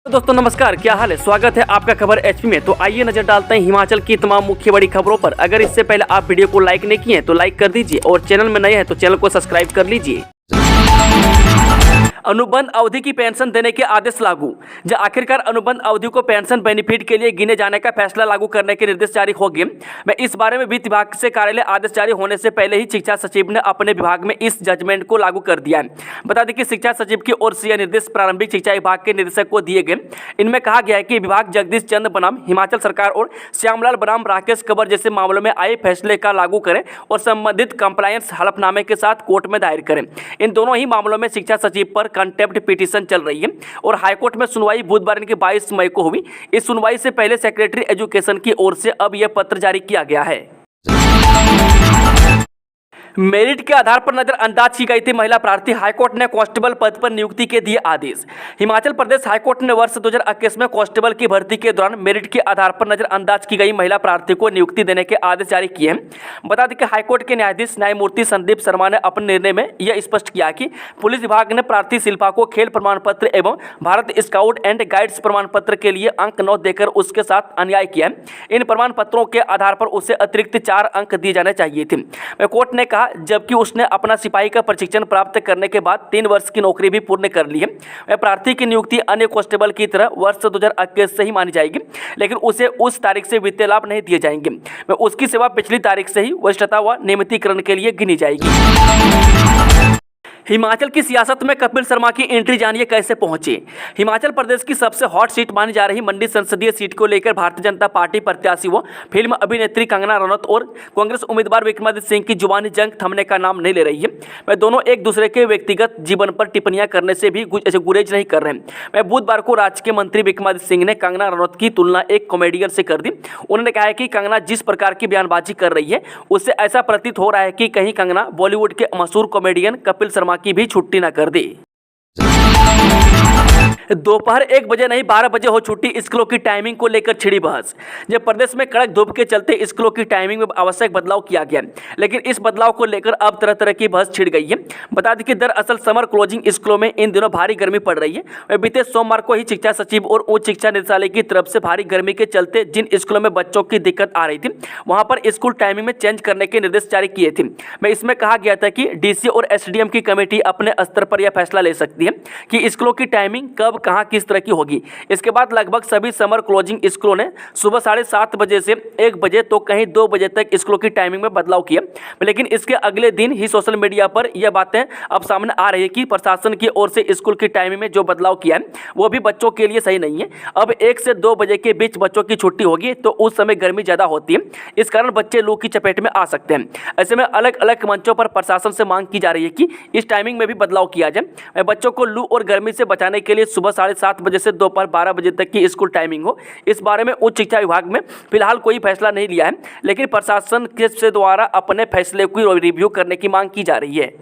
तो दोस्तों नमस्कार, क्या हाल है। स्वागत है आपका खबर एचपी में। तो आइए नजर डालते हैं हिमाचल की तमाम मुख्य बड़ी खबरों पर। अगर इससे पहले आप वीडियो को लाइक नहीं किए हैं तो लाइक कर दीजिए और चैनल में नए हैं तो चैनल को सब्सक्राइब कर लीजिए। अनुबंध अवधि की पेंशन देने के आदेश लागू। जब आखिरकार अनुबंध अवधि को पेंशन बेनिफिट के लिए गिने जाने का फैसला लागू करने के निर्देश जारी हो गए। मैं इस बारे में वित्त विभाग से कार्यालय आदेश जारी होने से पहले ही शिक्षा सचिव ने अपने विभाग में इस जजमेंट को लागू कर दिया है। बता दें कि शिक्षा सचिव की ओर से यह निर्देश प्रारंभिक शिक्षा विभाग के निदेशक को दिए गए। इनमें कहा गया है कि विभाग जगदीश चंद्र बनाम हिमाचल सरकार और श्यामलाल बनाम राकेश कंवर जैसे मामलों में आए फैसले का लागू करें और संबंधित कंप्लायंस हलफनामे के साथ कोर्ट में दायर करें। इन दोनों ही मामलों में शिक्षा सचिव पर कंटेम्प्ट पिटीशन चल रही है और हाईकोर्ट में सुनवाई बुधवार की 22 मई को हुई। इस सुनवाई से पहले सेक्रेटरी एजुकेशन की ओर से अब यह पत्र जारी किया गया है। मेरिट के आधार पर नजरअंदाज की गई थी महिला प्रार्थी। हाईकोर्ट ने कांस्टेबल पद पर नियुक्ति के दिए आदेश। हिमाचल प्रदेश हाईकोर्ट ने वर्ष 2021 में कांस्टेबल की भर्ती के दौरान मेरिट के आधार पर नजरअंदाज की गई महिला प्रार्थी को नियुक्ति देने के आदेश जारी किए हैं। बता दें कि हाईकोर्ट के न्यायाधीश न्यायमूर्ति संदीप शर्मा ने अपने निर्णय में यह स्पष्ट किया कि पुलिस विभाग ने प्रार्थी शिल्पा को खेल प्रमाण पत्र एवं भारत स्काउट एंड गाइड्स प्रमाण पत्र के लिए अंक 9 देकर उसके साथ अन्याय किया है। इन प्रमाण पत्रों के आधार पर उसे अतिरिक्त 4 अंक दिए जाने चाहिए थे। कोर्ट ने कहा जबकि उसने अपना सिपाही का प्रशिक्षण प्राप्त करने के बाद 3 वर्ष की नौकरी भी पूर्ण कर ली है। वह प्रार्थी की नियुक्ति अन्य कांस्टेबल की तरह वर्ष 2021 से ही मानी जाएगी, लेकिन उसे उस तारीख से वित्तीय लाभ नहीं दिए जाएंगे। वह उसकी सेवा पिछली तारीख से ही वरिष्ठता व नियमितीकरण के लिए गिनी जाएगी। हिमाचल की सियासत में कपिल शर्मा की एंट्री जानिए कैसे पहुंचे। हिमाचल प्रदेश की सबसे हॉट सीट मानी जा रही मंडी संसदीय सीट को लेकर भारतीय जनता पार्टी प्रत्याशी व फिल्म अभिनेत्री कंगना रनौत और कांग्रेस उम्मीदवार विक्रमादित्य सिंह की जुबानी जंग थमने का नाम नहीं ले रही है। वे दोनोंने एक दूसरे के व्यक्तिगत जीवन पर टिप्पणियां करने से भी गुरेज नहीं कर रहे हैं। मैं बुधवार को राज्य के मंत्री विक्रमादित्य सिंह ने कंगना रनौत की तुलना एक कॉमेडियन से कर दी। उन्होंने कहा है कि कंगना जिस प्रकार की बयानबाजी कर रही है उससे ऐसा प्रतीत हो रहा है कि कहीं कंगना बॉलीवुड के मशहूर कॉमेडियन कपिल शर्मा की भी छुट्टी न कर दी। दोपहर 1 बजे नहीं 12 बजे हो छुट्टी। स्कूलों की टाइमिंग को लेकर छिड़ी बहस। जब प्रदेश में कड़क धूप के चलते स्कूलों की टाइमिंग में आवश्यक बदलाव किया गया, लेकिन इस बदलाव को लेकर अब तरह तरह की बहस छिड़ गई है। बता दें कि दरअसल समर क्लोजिंग स्कूलों में इन दिनों भारी गर्मी पड़ रही है। वह बीते सोमवार को ही शिक्षा सचिव और उच्च शिक्षा निदेशालय की तरफ से भारी गर्मी के चलते जिन स्कूलों में बच्चों की दिक्कत आ रही थी वहां पर स्कूल टाइमिंग में चेंज करने के निर्देश जारी किए थे। मैं इसमें कहा गया था कि डीसी और एसडीएम की कमेटी अपने स्तर पर यह फैसला ले सकती है कि स्कूलों की टाइमिंग कब कहां किस तरह की होगी। इसके बाद लगभग सभी समर क्लोजिंग स्कूलों ने सुबह 7:30 बजे से 1 बजे तो कहीं 2 बजे तक स्कूलों की टाइमिंग में बदलाव किया, लेकिन इसके अगले दिन ही सोशल मीडिया पर यह बातें अब सामने आ रही है कि प्रशासन की ओर से स्कूल की टाइमिंग में जो बदलाव किया है वो भी बच्चों के लिए सही नहीं है। अब 1 से 2 बजे के बीच बच्चों की छुट्टी होगी तो उस समय गर्मी ज्यादा होती है, इस कारण बच्चे लू की चपेट में आ सकते हैं। ऐसे में अलग अलग मंचों पर प्रशासन से मांग की जा रही है कि इस टाइमिंग में भी बदलाव किया जाए। बच्चों को लू और गर्मी से बचाने के लिए सुबह 7:30 बजे से दोपहर 12 बजे तक की स्कूल टाइमिंग हो। इस बारे में उच्च शिक्षा विभाग में फिलहाल कोई फैसला नहीं लिया है, लेकिन प्रशासन के द्वारा अपने फैसले को रिव्यू करने की मांग की जा रही है।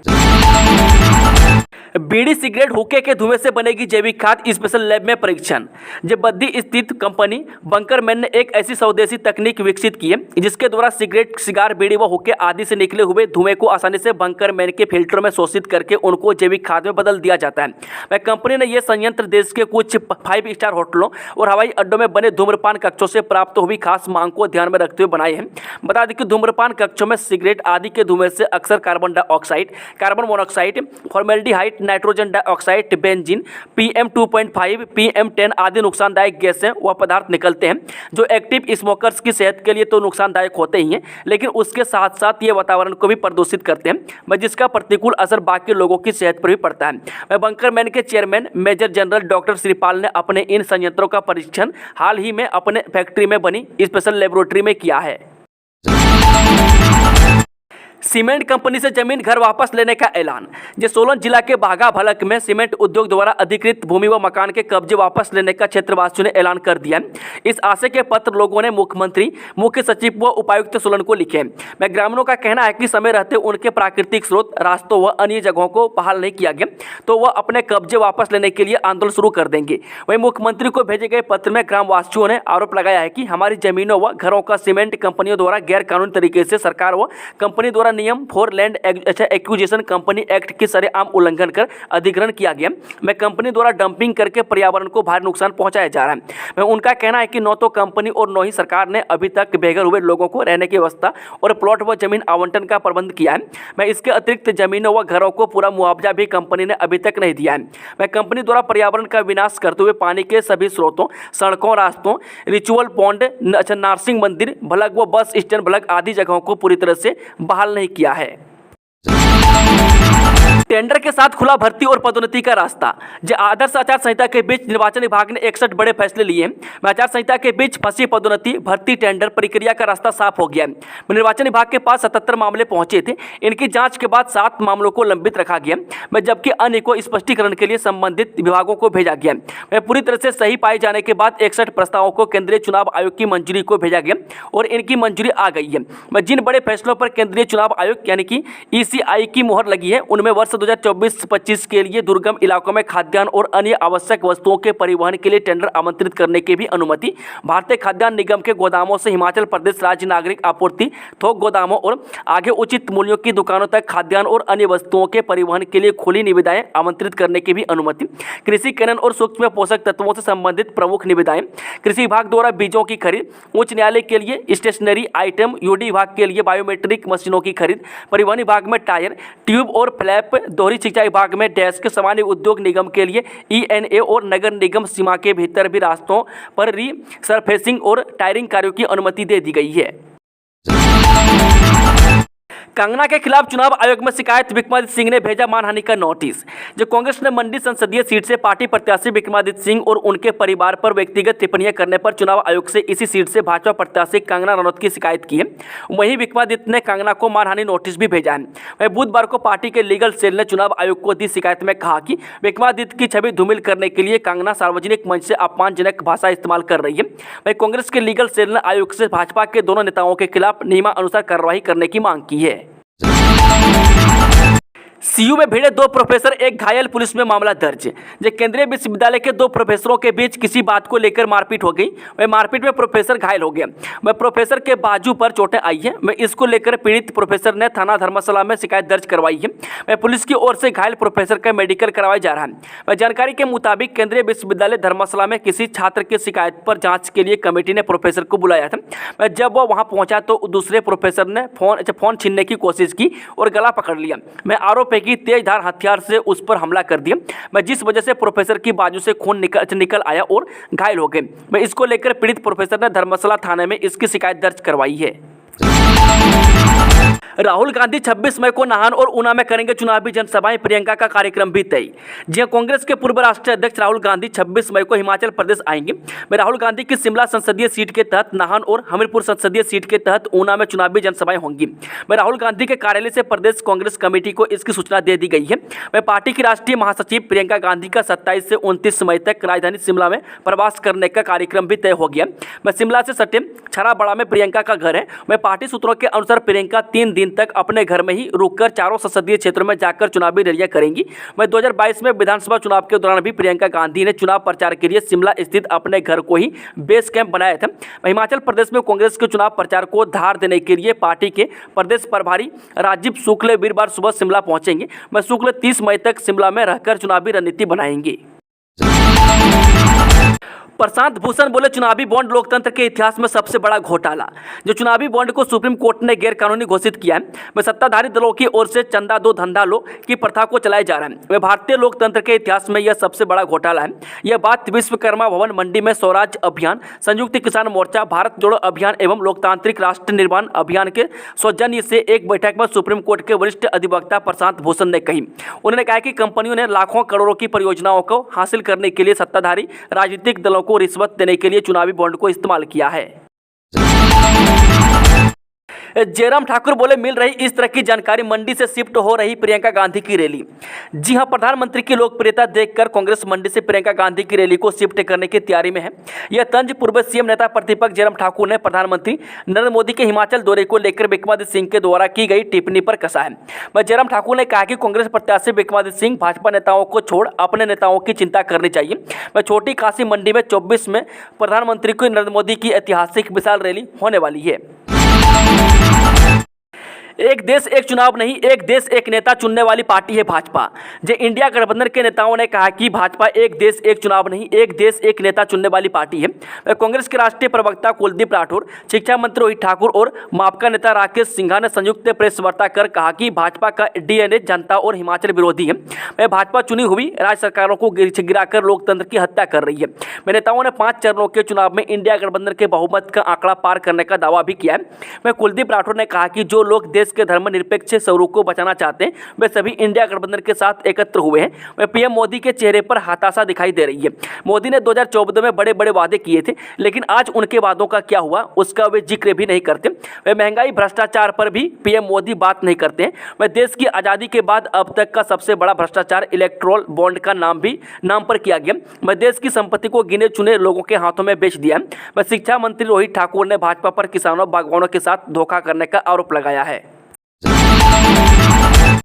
बीड़ी सिगरेट हुक्के के धुएं से बनेगी जैविक खाद, स्पेशल लैब में परीक्षण। जब बद्दी स्थित कंपनी बंकरमैन ने एक ऐसी स्वदेशी तकनीक विकसित की है जिसके द्वारा सिगरेट, सिगार, बीड़ी व हुक्के आदि से निकले हुए धुएं को आसानी से बंकरमैन के फिल्टर में शोषित करके उनको जैविक खाद में बदल दिया जाता है। वह कंपनी ने यह संयंत्र देश के कुछ 5 स्टार होटलों और हवाई अड्डों में बने धूम्रपान कक्षों से प्राप्त हुई खास मांग को ध्यान में रखते हुए बनाए हैं। बता दें कि धूम्रपान कक्षों में सिगरेट आदि के धुएं से अक्सर carbon dioxide, carbon monoxide, formaldehyde, nitrogen dioxide, benzene, PM2.5, PM10 आदि नुकसानदायक गैसें व पदार्थ निकलते हैं जो एक्टिव स्मोकर्स की सेहत के लिए तो नुकसानदायक होते ही हैं, लेकिन उसके साथ साथ ये वातावरण को भी प्रदूषित करते हैं, जिसका प्रतिकूल असर बाकी लोगों की सेहत पर भी पड़ता है। बंकरमैन के chairman major general doctor Shripal ने अपने इन संयंत्रों का परीक्षण हाल ही में अपने फैक्ट्री में बनी स्पेशल लेबोरेटरी में किया है। सीमेंट कंपनी से जमीन घर वापस लेने का ऐलान। सोलन जिला के बाघा भलक में सीमेंट उद्योग द्वारा अधिकृत भूमि व मकान के कब्जे वापस लेने का क्षेत्रवासियों ने ऐलान कर दिया है। इस आशय के पत्र लोगों ने मुख्यमंत्री, मुख्य सचिव व उपायुक्त सोलन को लिखे हैं। ग्रामीणों का कहना है कि समय रहते उनके प्राकृतिक स्रोत, रास्तों व अन्य जगहों को बहाल नहीं किया गया तो वह अपने कब्जे वापस लेने के लिए आंदोलन शुरू कर देंगे। वहीं मुख्यमंत्री को भेजे गए पत्र में ग्रामवासियों ने आरोप लगाया है कि हमारी जमीनों व घरों का सीमेंट कंपनियों द्वारा गैर कानूनी तरीके से सरकार व कंपनी द्वारा द्वारा नियम for land acquisition company act की सरेआम उल्लंघन कर अधिग्रहण किया गया। मैं कंपनी द्वारा डंपिंग करके पर्यावरण को भारी नुकसान पहुंचाया जा रहा है। मैं उनका कहना है कि न तो कंपनी और न ही सरकार ने अभी तक बेघर हुए लोगों को रहने की व्यवस्था और प्लॉट व जमीन आवंटन का प्रबंध किया है। मैं इसके अतिरिक्त जमीनों व घरों को पूरा मुआवजा भी कंपनी ने अभी तक नहीं दिया है। मैं कंपनी द्वारा पर्यावरण का विनाश करते हुए पानी के सभी स्रोतों, सड़कों, रास्तों, रिचुअल पॉन्ड, नरसिंह मंदिर भलक व बस स्टैंड भलक आदि जगहों को पूरी तरह से बहाल नहीं किया है। टेंडर के साथ खुला भर्ती और पदोन्नति का रास्ता। आदर्श आचार संहिता के बीच निर्वाचन विभाग ने 61 बड़े फैसले लिए हैं। आचार संहिता के बीच फंसी पदोन्नति, भर्ती, टेंडर प्रक्रिया का रास्ता साफ हो गया है। निर्वाचन विभाग के पास 77 मामले पहुंचे थे। इनकी जांच के बाद 7 मामलों को लंबित रखा गया, जबकि अन्य को स्पष्टीकरण के लिए संबंधित विभागों को भेजा गया। पूरी तरह से सही पाए जाने के बाद 61 प्रस्तावों को केंद्रीय चुनाव आयोग की मंजूरी को भेजा गया और इनकी मंजूरी आ गई है। जिन बड़े फैसलों पर केंद्रीय चुनाव आयोग यानी कि ECI की मुहर लगी है, उनमें वर्ष 2024-25 के लिए दुर्गम इलाकों में खाद्यान्न और अन्य आवश्यक वस्तुओं के परिवहन के लिए टेंडर आमंत्रित करने की भी अनुमति, भारतीय खाद्यान्न निगम के गोदामों से हिमाचल प्रदेश राज्य नागरिक आपूर्ति थोक गोदामों और आगे उचित मूल्यों की दुकानों तक खाद्यान्न और अन्य वस्तुओं के परिवहन के लिए खुली निविदाएं आमंत्रित करने की भी अनुमति, कृषि करण और सूक्ष्म पोषक तत्वों से संबंधित प्रमुख निविदाएं, कृषि विभाग द्वारा बीजों की खरीद, उच्च न्यायालय के लिए स्टेशनरी आइटम, UD विभाग के लिए बायोमेट्रिक मशीनों की खरीद, परिवहन विभाग में टायर, ट्यूब और फ्लैप, दोहरी सिंचाई विभाग में डेस्क, सामान्य उद्योग निगम के लिए ENA और नगर निगम सीमा के भीतर भी रास्तों पर रीसरफेसिंग और टायरिंग कार्यों की अनुमति दे दी गई है। कंगना के खिलाफ चुनाव आयोग में शिकायत, विक्रमादित्य सिंह ने भेजा मानहानि का नोटिस। कांग्रेस ने मंडी संसदीय सीट से पार्टी प्रत्याशी विक्रमादित्य सिंह और उनके परिवार पर व्यक्तिगत टिप्पणियां करने पर चुनाव आयोग से इसी सीट से भाजपा प्रत्याशी कंगना रनौत की शिकायत की है। वहीं विक्रमादित्य ने कंगना को मानहानि नोटिस भी भेजा है। वहीं बुधवार को पार्टी के लीगल सेल ने चुनाव आयोग को दी शिकायत में कहा कि विक्रमादित्य की छवि धूमिल करने के लिए कंगना सार्वजनिक मंच से अपमानजनक भाषा इस्तेमाल कर रही है। वहीं कांग्रेस के लीगल सेल ने आयोग से भाजपा के दोनों नेताओं के खिलाफ नियमानुसार कार्रवाई करने की मांग की है। CU में भिड़े 2 प्रोफेसर, 1 घायल, पुलिस में मामला दर्ज। केंद्रीय विश्वविद्यालय के 2 प्रोफेसरों के बीच किसी बात को लेकर मारपीट हो गई। वह मारपीट में प्रोफेसर घायल हो गया। वह प्रोफेसर के बाजू पर चोटें आई हैं। वह इसको लेकर पीड़ित प्रोफेसर ने थाना धर्मशाला में शिकायत दर्ज करवाई है। वह पुलिस की ओर से घायल प्रोफेसर का मेडिकल करवाया जा रहा है। वह जानकारी के मुताबिक केंद्रीय विश्वविद्यालय धर्मशाला में किसी छात्र की शिकायत पर जाँच के लिए कमेटी ने प्रोफेसर को बुलाया था। जब वह वहाँ पहुँचा तो दूसरे प्रोफेसर ने फोन छीनने की कोशिश की और गला पकड़ लिया। मैं आरोप है कि तेजधार हथियार से उस पर हमला कर दिया, जिस वजह से प्रोफेसर की बाजू से खून निकल आया और घायल हो गए। इसको लेकर पीड़ित प्रोफेसर ने धर्मशाला थाने में इसकी शिकायत दर्ज करवाई है। राहुल गांधी 26 मई को नाहन और ऊना में करेंगे चुनावी जनसभाएं, प्रियंका का कार्यक्रम भी तय। जी कांग्रेस के पूर्व राष्ट्रीय अध्यक्ष राहुल गांधी 26 मई को हिमाचल प्रदेश आएंगे। राहुल गांधी की शिमला संसदीय सीट के तहत नाहन और हमीरपुर संसदीय सीट के तहत ऊना में चुनावी जनसभाएं होंगी। राहुल गांधी के कार्यालय से प्रदेश कांग्रेस कमेटी को इसकी सूचना दे दी गई है। पार्टी की राष्ट्रीय महासचिव प्रियंका गांधी का 27 से 29 मई तक राजधानी शिमला में प्रवास करने का कार्यक्रम भी तय हो गया। शिमला से सटे छराबड़ा में प्रियंका का घर है। पार्टी सूत्रों के अनुसार प्रियंका 3 दिन तक अपने घर में ही रुककर चारों संसदीय क्षेत्रों में जाकर चुनावी रैलियां करेंगी। 2022 में विधानसभा चुनाव के दौरान भी प्रियंका गांधी ने चुनाव प्रचार के लिए शिमला स्थित अपने घर को ही बेस कैंप बनाया था। हिमाचल प्रदेश में कांग्रेस के चुनाव प्रचार को धार देने के लिए पार्टी के प्रदेश प्रभारी राजीव शुक्ल वीरवार सुबह शिमला पहुंचेंगे। शुक्ल 30 मई तक शिमला में रहकर चुनावी रणनीति बनाएंगे। प्रशांत भूषण बोले, चुनावी बॉन्ड लोकतंत्र के इतिहास में सबसे बड़ा घोटाला। चुनावी बॉन्ड को सुप्रीम कोर्ट ने गैर कानूनी घोषित किया है। सत्ताधारी दलों की ओर से चंदा दो धंधा लो की प्रथा को चलाया जा रहा है। भारतीय लोकतंत्र के इतिहास में यह सबसे बड़ा घोटाला है। यह बात विश्वकर्मा भवन मंडी में स्वराज अभियान, संयुक्त किसान मोर्चा, भारत जोड़ो अभियान एवं लोकतांत्रिक राष्ट्र निर्माण अभियान के सौजन्य से एक बैठक में सुप्रीम कोर्ट के वरिष्ठ अधिवक्ता प्रशांत भूषण ने कही। उन्होंने कहा कि कंपनियों ने लाखों करोड़ों की परियोजनाओं को हासिल करने के लिए सत्ताधारी राजनीतिक दलों को रिश्वत देने के लिए चुनावी बॉन्ड को इस्तेमाल किया है। जयराम ठाकुर बोले, मिल रही इस तरह की जानकारी मंडी से शिफ्ट हो रही प्रियंका गांधी की रैली। जी हां, प्रधानमंत्री की लोकप्रियता देखकर कांग्रेस मंडी से प्रियंका गांधी की रैली को शिफ्ट करने की तैयारी में है। यह तंज पूर्व सीएम नेता प्रतिपक्ष जयराम ठाकुर ने प्रधानमंत्री नरेंद्र मोदी के हिमाचल दौरे को लेकर विक्रमादित्य सिंह के द्वारा की गई टिप्पणी पर कसा है। जयराम ठाकुर ने कहा कि कांग्रेस प्रत्याशी विक्रमादित्य सिंह भाजपा नेताओं को छोड़ अपने नेताओं की चिंता करनी चाहिए। छोटी काशी मंडी में 24 में प्रधानमंत्री को नरेंद्र मोदी की ऐतिहासिक विशाल रैली होने वाली है। एक देश एक चुनाव नहीं, एक देश एक नेता चुनने वाली पार्टी है भाजपा। जो इंडिया गठबंधन के नेताओं ने कहा कि भाजपा एक देश एक चुनाव नहीं, एक देश एक नेता चुनने वाली पार्टी है। कांग्रेस के राष्ट्रीय प्रवक्ता कुलदीप राठौर, शिक्षा मंत्री रोहित ठाकुर और माकपा नेता राकेश सिंघा ने संयुक्त प्रेस वार्ता कर कहा कि भाजपा का डीएनए जनता और हिमाचल विरोधी है। भाजपा चुनी हुई राज्य सरकारों को गिराकर लोकतंत्र की हत्या कर रही है। नेताओं ने 5 चरणों के चुनाव में इंडिया गठबंधन के बहुमत का आंकड़ा पार करने का दावा भी किया है। कुलदीप राठौर ने कहा कि जो लोग देश के धर्मनिरपेक्ष स्वरूप को बचाना चाहते हैं वे सभी इंडिया गठबंधन के साथ एकत्र हुए हैं। पीएम मोदी के चेहरे पर हताशा दिखाई दे रही है। मोदी ने 2014 में बड़े बड़े वादे किए थे, लेकिन आज उनके वादों का क्या हुआ उसका वे जिक्र भी नहीं करते। वे महंगाई भ्रष्टाचार पर भी पीएम मोदी बात नहीं करते हैं। वह देश की आज़ादी के बाद अब तक का सबसे बड़ा भ्रष्टाचार इलेक्ट्रोल बॉन्ड का नाम पर किया गया। वह देश की संपत्ति को गिने चुने लोगों के हाथों में बेच दिया। वह शिक्षा मंत्री रोहित ठाकुर ने भाजपा पर किसानों बागवानों के साथ धोखा करने का आरोप लगाया है।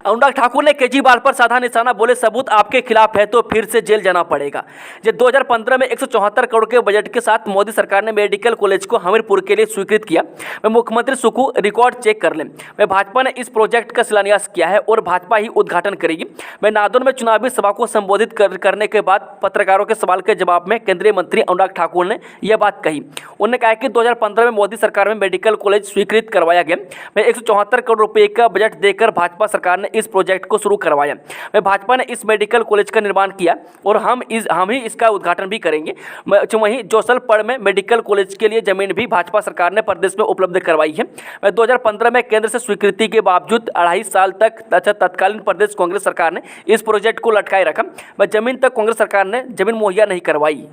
अनुराग ठाकुर ने केजरीवाल पर साधा निशाना, बोले सबूत आपके खिलाफ है तो फिर से जेल जाना पड़ेगा। जब 2015 में 174 करोड़ के बजट के साथ मोदी सरकार ने मेडिकल कॉलेज को हमीरपुर के लिए स्वीकृत किया। मैं मुख्यमंत्री सुकू रिकॉर्ड चेक कर लें। मैं भाजपा ने इस प्रोजेक्ट का शिलान्यास किया है और भाजपा ही उद्घाटन करेगी। मैं नादौन में चुनावी सभा को संबोधित करने के बाद पत्रकारों के सवाल के जवाब में केंद्रीय मंत्री अनुराग ठाकुर ने यह बात कही। उन्होंने कहा कि 2015 में मोदी सरकार में मेडिकल कॉलेज स्वीकृत करवाया गया। मैं 174 करोड़ रुपये का बजट देकर भाजपा सरकार ने इस प्रोजेक्ट को शुरू करवाया। मैं भाजपा ने इस मेडिकल कॉलेज का निर्माण किया और हम ही इसका उद्घाटन भी करेंगे। वहीं जोसलपड़ में मेडिकल कॉलेज के लिए जमीन भी भाजपा सरकार ने प्रदेश में उपलब्ध करवाई है। 2015 में केंद्र से स्वीकृति के बावजूद 2.5 साल तक तत्कालीन प्रदेश कांग्रेस सरकार ने इस प्रोजेक्ट को लटकाए रखा। जमीन तक कांग्रेस सरकार ने जमीन मुहैया नहीं करवाई।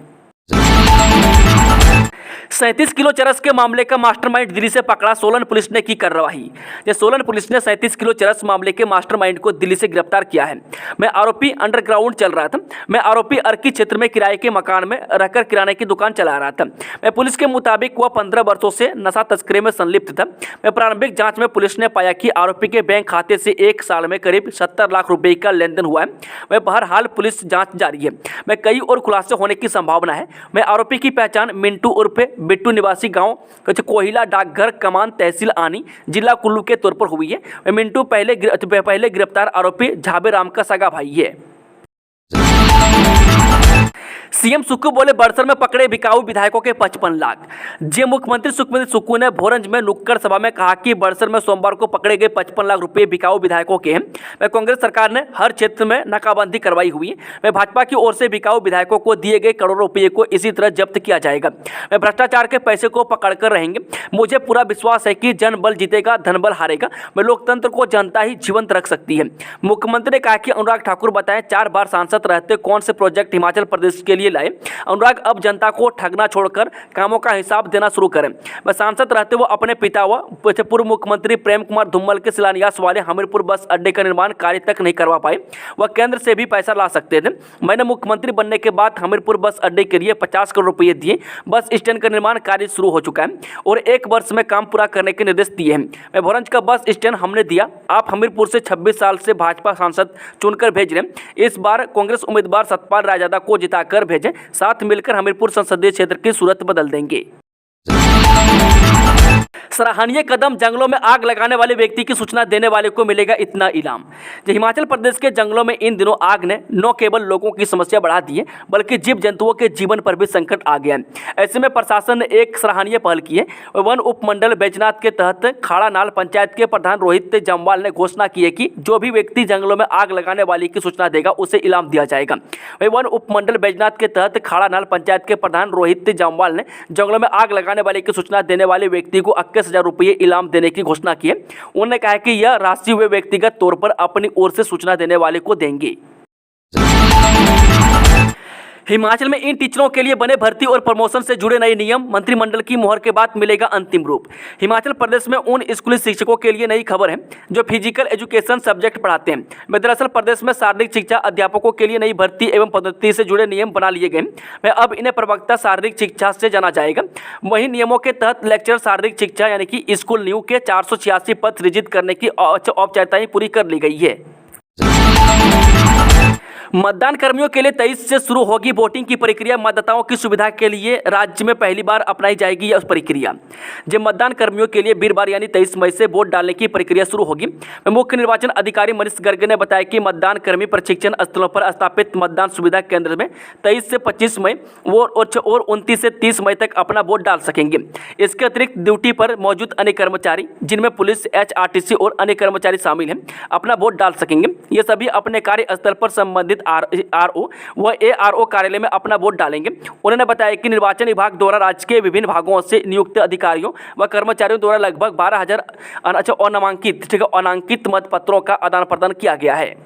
37 किलो चरस के मामले का मास्टरमाइंड दिल्ली से पकड़ा, सोलन पुलिस ने की कार्रवाई। सोलन पुलिस ने 37 किलो चरस मामले के मास्टरमाइंड को दिल्ली से गिरफ्तार किया है। मैं आरोपी अंडरग्राउंड चल रहा था। मैं आरोपी अर्की क्षेत्र में किराए के मकान में रहकर किराने की दुकान चला रहा था। मैं पुलिस के मुताबिक वह 15 वर्षों से नशा तस्करी में संलिप्त था। मैं प्रारंभिक जांच में पुलिस ने पाया कि आरोपी के बैंक खाते से 1 साल में करीब 70 लाख रुपए का लेन देन हुआ है। वह बहरहाल पुलिस जाँच जारी है। मैं कई और खुलासे होने की संभावना है। मैं आरोपी की पहचान मिंटू उर्फ बिट्टू निवासी गांव कोहिला डाकघर कमान तहसील आनी जिला कुल्लू के तौर पर हुई है। मिंटू पहले गिरफ्तार आरोपी झाबे राम का सगा भाई है। सीएम सुक्खू बोले बड़सर में पकड़े बिकाऊ विधायकों के 55 लाख। मुख्यमंत्री सुक्खू ने भोरंज में नुक्कड़ सभा में कहा कि बड़सर में सोमवार को पकड़े गए 55 लाख रुपए बिकाऊ विधायकों के हैं। कांग्रेस सरकार ने हर क्षेत्र में नाकाबंदी करवाई हुई है। भाजपा की ओर से बिकाऊ विधायकों को दिए गए करोड़ों रुपये को इसी तरह जब्त किया जाएगा। भ्रष्टाचार के पैसे को पकड़कर रहेंगे। मुझे पूरा विश्वास है कि जनबल जीतेगा, धनबल हारेगा। लोकतंत्र को जनता ही जीवंत रख सकती है। मुख्यमंत्री ने कहा कि अनुराग ठाकुर बताएं 4 बार सांसद रहते कौन से प्रोजेक्ट हिमाचल प्रदेश के लिए लाए। अनुराग अब जनता को ठगना छोड़कर कामों का हिसाब देना शुरू करें। वह सांसद रहते वो अपने पिता व पूर्व मुख्यमंत्री प्रेम कुमार धूमल के शिलान्यास वाले हमीरपुर बस अड्डे का निर्माण कार्य तक नहीं करवा पाए। वह केंद्र से भी पैसा ला सकते थे। मैंने मुख्यमंत्री बनने के बाद हमीरपुर बस अड्डे के लिए 50 करोड़ रुपये दिए। बस स्टैंड का निर्माण कार्य शुरू हो चुका है और 1 वर्ष में काम पूरा करने के निर्देश दिए हैं। मैं भोरंज का बस स्टैंड हमने दिया। आप हमीरपुर से 26 साल से भाजपा सांसद चुनकर भेज रहे हैं। इस बार कांग्रेस उम्मीदवार सतपाल रायजादा को जिताकर भेजें। साथ मिलकर हमीरपुर संसदीय क्षेत्र की सूरत बदल देंगे। सराहनीय कदम, जंगलों में आग लगाने वाले व्यक्ति की सूचना देने वाले को मिलेगा इतना इनाम। हिमाचल प्रदेश के जंगलों में इन दिनों आग ने न केवल लोगों की समस्या बढ़ा दी है बल्कि जीव जंतुओं के जीवन पर भी संकट आ गया है। ऐसे में प्रशासन ने एक सराहनीय पहल की है। वन उपमंडल बैजनाथ के तहत खाड़ानाल पंचायत के प्रधान रोहित जम्वाल ने घोषणा की है कि जो भी व्यक्ति जंगलों में आग लगाने वाले की सूचना देगा उसे इनाम दिया जाएगा। वन उपमंडल बैजनाथ के तहत खाड़ानाल पंचायत के प्रधान रोहित जम्वाल ने जंगलों में आग लगाने वाले की सूचना देने वाले व्यक्ति को 21,000 रुपये इनाम देने की घोषणा की है। उन्होंने कहा कि यह राशि वे व्यक्तिगत तौर पर अपनी ओर से सूचना देने वाले को देंगे। हिमाचल में इन टीचरों के लिए बने भर्ती और प्रमोशन से जुड़े नए नियम, मंत्रिमंडल की मोहर के बाद मिलेगा अंतिम रूप। हिमाचल प्रदेश में उन स्कूली शिक्षकों के लिए नई खबर है जो फिजिकल एजुकेशन सब्जेक्ट पढ़ाते हैं। दरअसल प्रदेश में शारीरिक शिक्षा अध्यापकों के लिए नई भर्ती एवं पदोन्नति से जुड़े नियम बना लिए गए। अब इन्हें प्रवक्ता शारीरिक शिक्षा से जाना जाएगा। वहीं नियमों के तहत लेक्चर शारीरिक शिक्षा यानी कि स्कूल न्यू के 486 पद सृजित करने की औपचारिकताएं पूरी कर ली गई है। मतदान कर्मियों के लिए 23 से शुरू होगी वोटिंग की प्रक्रिया। मतदाताओं की सुविधा के लिए राज्य में पहली बार अपनाई जाएगी यह प्रक्रिया। जब मतदान कर्मियों के लिए वीरवार यानी 23 मई से वोट डालने की प्रक्रिया शुरू होगी। मुख्य निर्वाचन अधिकारी मनीष गर्ग ने बताया कि मतदान कर्मी प्रशिक्षण स्थलों पर स्थापित मतदान सुविधा केंद्र में 23 से 25 मई और 29 से 30 मई तक अपना वोट डाल सकेंगे। इसके अतिरिक्त ड्यूटी पर मौजूद अन्य कर्मचारी, जिनमें पुलिस, HRTC और अन्य कर्मचारी शामिल हैं, अपना वोट डाल सकेंगे। ये सभी अपने कार्यस्थल पर संबंधित RO व ARO कार्यालय में अपना वोट डालेंगे। उन्होंने बताया कि निर्वाचन विभाग द्वारा राज्य के विभिन्न भागों से नियुक्त अधिकारियों व कर्मचारियों द्वारा लगभग 12,000 अनांकित मतपत्रों का आदान प्रदान किया गया है।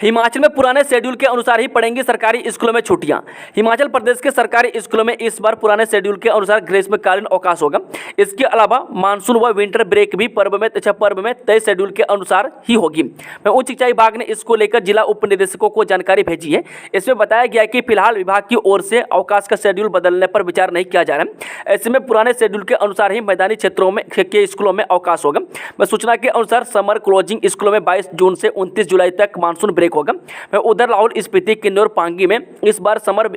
हिमाचल में पुराने शेड्यूल के अनुसार ही पड़ेंगी सरकारी स्कूलों में छुट्टियां। हिमाचल प्रदेश के सरकारी स्कूलों में इस बार पुराने शेड्यूल के अनुसार ग्रीष्मकालीन अवकाश होगा। इसके अलावा मानसून व विंटर ब्रेक भी पर्व में तय शेड्यूल के अनुसार ही होगी। उच्च शिक्षा विभाग ने इसको लेकर जिला उप निदेशकों को जानकारी भेजी है। इसमें बताया गया कि फिलहाल विभाग की ओर से अवकाश का शेड्यूल बदलने पर विचार नहीं किया जा रहा है। ऐसे में पुराने शेड्यूल के अनुसार ही मैदानी क्षेत्रों में के स्कूलों में अवकाश होगा। सूचना के अनुसार समर क्लोजिंग स्कूलों में 22 जून से 29 जुलाई तक मानसून ब्रेक होगा। उधर लाहौल स्पीति, किन्नौर, पांगी में इस बार समर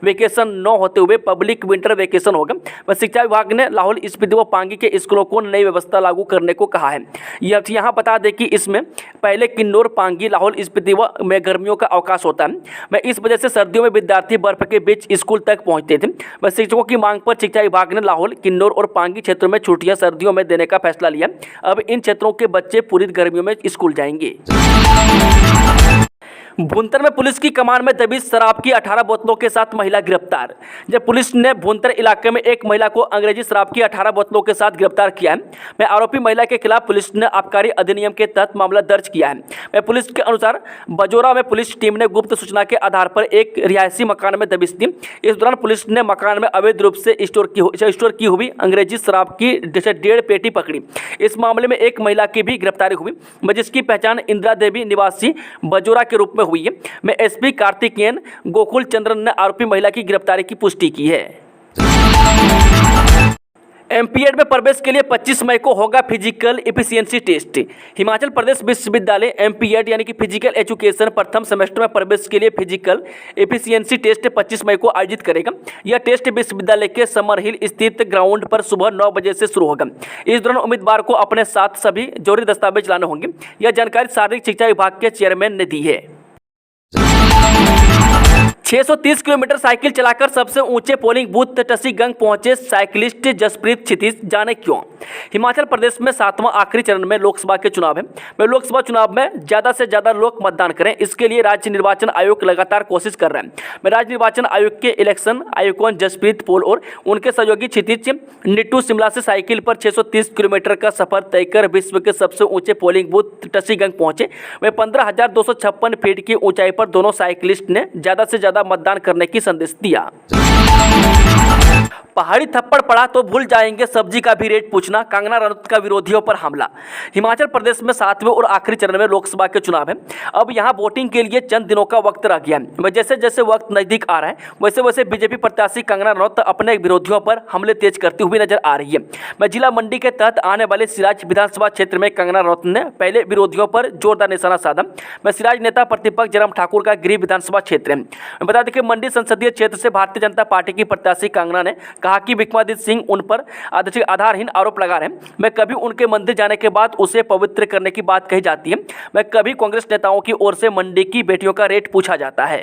वेकेशन न होते हुए पब्लिक विंटर वेकेशन होगा। शिक्षा विभाग ने लाहौल स्पीति व पांगी के स्कूलों को नई व्यवस्था लागू करने को कहा है। यहाँ बता दें कि इसमें पहले किन्नौर, पांगी, लाहौल स्पीति में गर्मियों का अवकाश होता है। इस वजह से सर्दियों में विद्यार्थी बर्फ के बीच स्कूल तक पहुंचते थे। शिक्षकों की मांग पर शिक्षा विभाग ने लाहौल, किन्नौर और पांगी क्षेत्रों में छुट्टियां सर्दियों में देने का फैसला लिया। अब इन क्षेत्रों के बच्चे पूरी गर्मियों में स्कूल जाएंगे। भुंतर में पुलिस की कमान में दबी शराब की 18 बोतलों के साथ महिला गिरफ्तार। जब पुलिस ने भुंतर इलाके में एक महिला को अंग्रेजी शराब की 18 बोतलों के साथ गिरफ्तार किया है। आरोपी महिला के खिलाफ पुलिस ने आबकारी अधिनियम के तहत मामला दर्ज किया है। पुलिस के अनुसार बजोरा में पुलिस टीम ने गुप्त सूचना के आधार पर एक रिहायशी मकान में दबिश दी। इस दौरान पुलिस ने मकान में अवैध रूप से स्टोर की हुई अंग्रेजी शराब की 1.5 पेटी पकड़ी। इस मामले में एक महिला की भी गिरफ्तारी हुई, जिसकी पहचान इंदिरा देवी निवासी बजोरा के रूप में हुई है। SP कार्तिकेयन गोकुल चंद्रन ने आरोपी महिला की गिरफ्तारी की पुष्टि की है। MPED में प्रवेश के लिए 25 मई को होगा physical efficiency test. Himachal Pradesh विश्वविद्यालय MPED यानी कि फिजिकल एजुकेशन प्रथम सेमेस्टर में प्रवेश के लिए फिजिकल एफिशिएंसी टेस्ट 25 मई को आयोजित करेगा। यह टेस्ट विश्वविद्यालय के समर हिल स्थित ग्राउंड पर सुबह 9 बजे से शुरू होगा। इस दौरान उम्मीदवार को अपने साथ सभी जरूरी दस्तावेज लाने होंगे। यह जानकारी शारीरिक शिक्षा विभाग के चेयरमैन ने दी है। 630 किलोमीटर साइकिल चलाकर सबसे ऊंचे पोलिंग बूथ टसीगंग पहुंचे साइकिलिस्ट जसप्रीत क्षितिज, जाने क्यों। हिमाचल प्रदेश में 7वां आखिरी चरण में लोकसभा के चुनाव है। लोकसभा चुनाव में ज़्यादा से ज़्यादा लोग मतदान करें, इसके लिए राज्य निर्वाचन आयोग लगातार कोशिश कर रहे हैं। राज्य निर्वाचन आयोग के इलेक्शन आयुक्त जसप्रीत पोल और उनके सहयोगी क्षितिज निट्टू शिमला से साइकिल पर 630 किलोमीटर का सफर तय कर विश्व के सबसे ऊंचे पोलिंग बूथ टसीगंग पहुंचे। 15,256 फीट की ऊंचाई पर दोनों साइकिलिस्ट ने ज़्यादा से ज़्यादा मतदान करने की संदेश दिया। पहाड़ी थप्पड़ पड़ा तो भूल जाएंगे सब्जी का भी रेट पूछना, कंगना रनौत का विरोधियों पर हमला। हिमाचल प्रदेश में 7वें और आखिरी चरण में लोकसभा के चुनाव है। अब यहां वोटिंग के लिए चंद दिनों का वक्त रह गया है। जैसे जैसे वक्त नजदीक आ रहा है वैसे वैसे बीजेपी प्रत्याशी कंगना रनौत अपने विरोधियों पर हमले तेज करती हुई नजर आ रही है। जिला मंडी के तहत आने वाले सिराज विधानसभा क्षेत्र में कंगना रनौत ने पहले विरोधियों पर जोरदार निशाना साधा। सिराज नेता प्रतिपक्ष जयराम ठाकुर का गृह विधानसभा क्षेत्र है। बता दें कि मंडी संसदीय क्षेत्र से भारतीय जनता पार्टी की प्रत्याशी कंगना ने कहा कि विक्रमादित्य सिंह उन पर आधारहीन आरोप लगा रहे हैं। मैं कभी उनके मंदिर जाने के बाद उसे पवित्र करने की बात कही जाती है। मैं कभी कांग्रेस नेताओं की ओर से मंडी की बेटियों का रेट पूछा जाता है।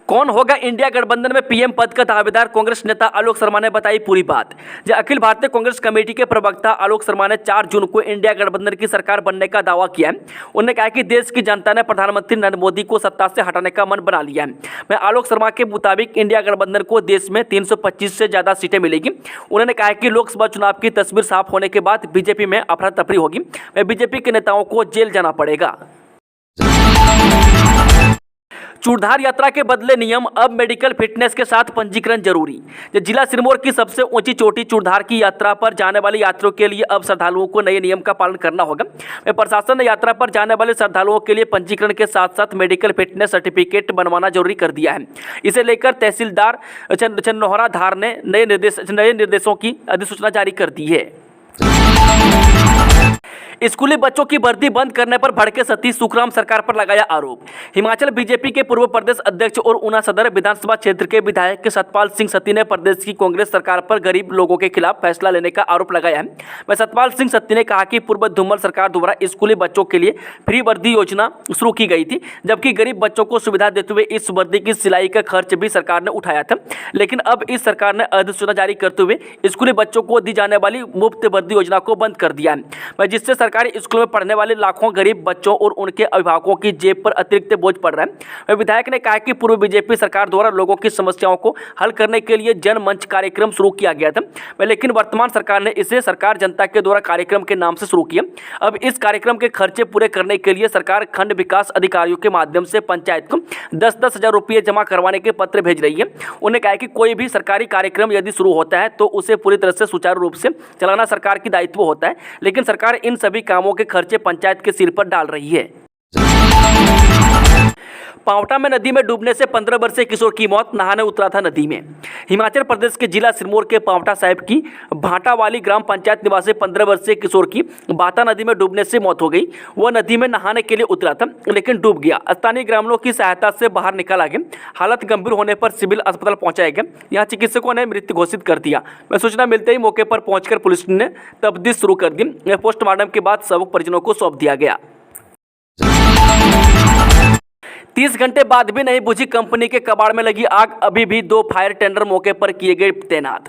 कौन होगा इंडिया गठबंधन में पीएम पद का दावेदार, कांग्रेस नेता आलोक शर्मा ने बताई पूरी बात। जब अखिल भारतीय कांग्रेस कमेटी के प्रवक्ता आलोक शर्मा ने 4 जून को इंडिया गठबंधन की सरकार बनने का दावा किया है। उन्होंने कहा कि देश की जनता ने प्रधानमंत्री नरेंद्र मोदी को सत्ता से हटाने का मन बना लिया है। मैं आलोक शर्मा के मुताबिक इंडिया गठबंधन को देश में 325 से ज़्यादा सीटें मिलेगी। उन्होंने कहा कि लोकसभा चुनाव की तस्वीर साफ होने के बाद बीजेपी में अफरा तफरी होगी। बीजेपी के नेताओं को जेल जाना पड़ेगा। चूड़धार यात्रा के बदले नियम, अब मेडिकल फिटनेस के साथ पंजीकरण जरूरी। जिला सिरमौर की सबसे ऊंची चोटी चूड़धार की यात्रा पर जाने वाले यात्रियों के लिए अब श्रद्धालुओं को नए नियम का पालन करना होगा। प्रशासन ने यात्रा पर जाने वाले श्रद्धालुओं के लिए पंजीकरण के साथ साथ मेडिकल फिटनेस सर्टिफिकेट बनवाना जरूरी कर दिया है। इसे लेकर तहसीलदार चन्नोहरा धार ने नए निर्देशों की अधिसूचना जारी कर दी है। स्कूली बच्चों की वर्दी बंद करने पर भड़के सतीश सुखराम, सरकार पर लगाया आरोप। हिमाचल बीजेपी के पूर्व प्रदेश अध्यक्ष और ऊना सदर विधानसभा क्षेत्र के विधायक सतपाल सिंह सत्ती ने प्रदेश की कांग्रेस सरकार पर गरीब लोगों के खिलाफ फैसला लेने का आरोप लगाया है। वह सतपाल सिंह सत्ती ने कहा कि पूर्व धूमल सरकार द्वारा स्कूली बच्चों के लिए फ्री वर्दी योजना शुरू की गई थी, जबकि गरीब बच्चों को सुविधा देते हुए इस वर्दी की सिलाई का खर्च भी सरकार ने उठाया था। लेकिन अब इस सरकार ने अधिसूचना जारी करते हुए स्कूली बच्चों को दी जाने वाली मुफ्त वर्दी योजना को बंद कर दिया है, जिससे सरकारी स्कूल में पढ़ने वाले लाखों गरीब बच्चों और उनके अभिभावकों की जेब पर अतिरिक्त बोझ पड़ रहा है। विधायक ने कहा कि पूर्व बीजेपी सरकार द्वारा लोगों की समस्याओं को हल करने के लिए जनमंच कार्यक्रम शुरू किया गया था, लेकिन वर्तमान सरकार ने इसे सरकार जनता के द्वारा कार्यक्रम के नाम से शुरू किया। अब इस कार्यक्रम के खर्चे पूरे करने के लिए सरकार खंड विकास अधिकारियों के माध्यम से पंचायत को 10-10 हज़ार रुपये जमा करवाने के पत्र भेज रही है। उन्होंने कहा कि कोई भी सरकारी कार्यक्रम यदि शुरू होता है तो उसे पूरी तरह से सुचारू रूप से चलाना सरकार की दायित्व होता है, लेकिन सरकार इन सभी कामों के खर्चे पंचायत के सिर पर डाल रही है। पांवटा में नदी में डूबने से 15 वर्षीय किशोर की मौत, नहाने उतरा था नदी में। हिमाचल प्रदेश के जिला सिरमौर के पांवटा साहिब की भाटावाली ग्राम पंचायत निवासी 15 वर्षीय किशोर की बाता नदी में डूबने से मौत हो गई। वह नदी में नहाने के लिए उतरा था लेकिन डूब गया। स्थानीय ग्रामीणों की सहायता से बाहर निकाला गया। हालत गंभीर होने पर सिविल अस्पताल पहुंचाया गया। यहाँ चिकित्सकों ने मृत घोषित कर दिया। सूचना मिलते ही मौके पर पहुंचकर पुलिस ने तफ्तीश शुरू कर दी। पोस्टमार्टम के बाद शव परिजनों को सौंप दिया गया। 30 घंटे बाद भी नहीं बुझी कंपनी के कबाड़ में लगी आग, अभी भी 2 फायर टेंडर मौके पर किए गए तैनात।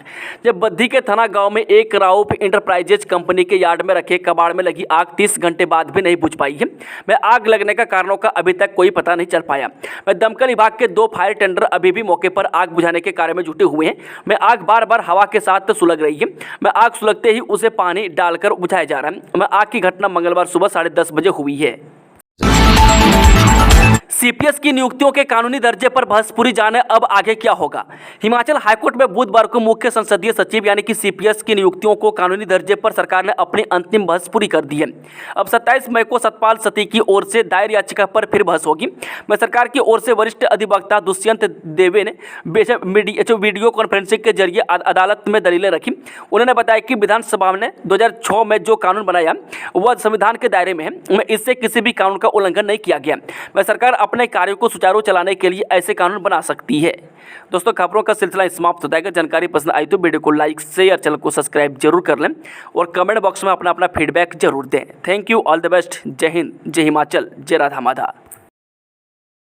जब बद्दी के थाना गांव में एक राउफ इंटरप्राइजेज कंपनी के यार्ड में रखे कबाड़ में लगी आग 30 घंटे बाद भी नहीं बुझ पाई है। वह आग लगने का कारणों का अभी तक कोई पता नहीं चल पाया। वह दमकल विभाग के 2 फायर टेंडर अभी भी मौके पर आग बुझाने के कार्य में जुटे हुए हैं। वह आग बार बार हवा के साथ सुलग रही है। वह आग सुलगते ही उसे पानी डालकर बुझाया जा रहा है। वह आग की घटना मंगलवार सुबह 10:30 बजे हुई है। सीपीएस की नियुक्तियों के कानूनी दर्जे पर बहस पूरी जाने अब आगे क्या होगा। हिमाचल हाईकोर्ट में बुधवार को मुख्य संसदीय सचिव यानी कि सीपीएस की नियुक्तियों को कानूनी दर्जे पर सरकार ने अपनी अंतिम बहस पूरी कर दी है। अब 27 मई को सतपाल सत्ती की ओर से दायर याचिका पर फिर बहस होगी। सरकार की ओर से वरिष्ठ अधिवक्ता दुष्यंत देवे ने वीडियो कॉन्फ्रेंसिंग के जरिए अदालत में दलीलें रखी। उन्होंने बताया कि विधानसभा ने 2006 में जो कानून बनाया वह संविधान के दायरे में है। इससे किसी भी कानून का उल्लंघन नहीं किया गया। सरकार अपने कार्यों को सुचारू चलाने के लिए ऐसे कानून बना सकती है। दोस्तों, खबरों का सिलसिला समाप्त होता है। अगर जानकारी पसंद आई तो वीडियो को लाइक, शेयर, चैनल को सब्सक्राइब जरूर कर लें और कमेंट बॉक्स में अपना फीडबैक जरूर दें। Thank you, all the best. जय हिंद, जय हिमाचल, जय राधा माधा।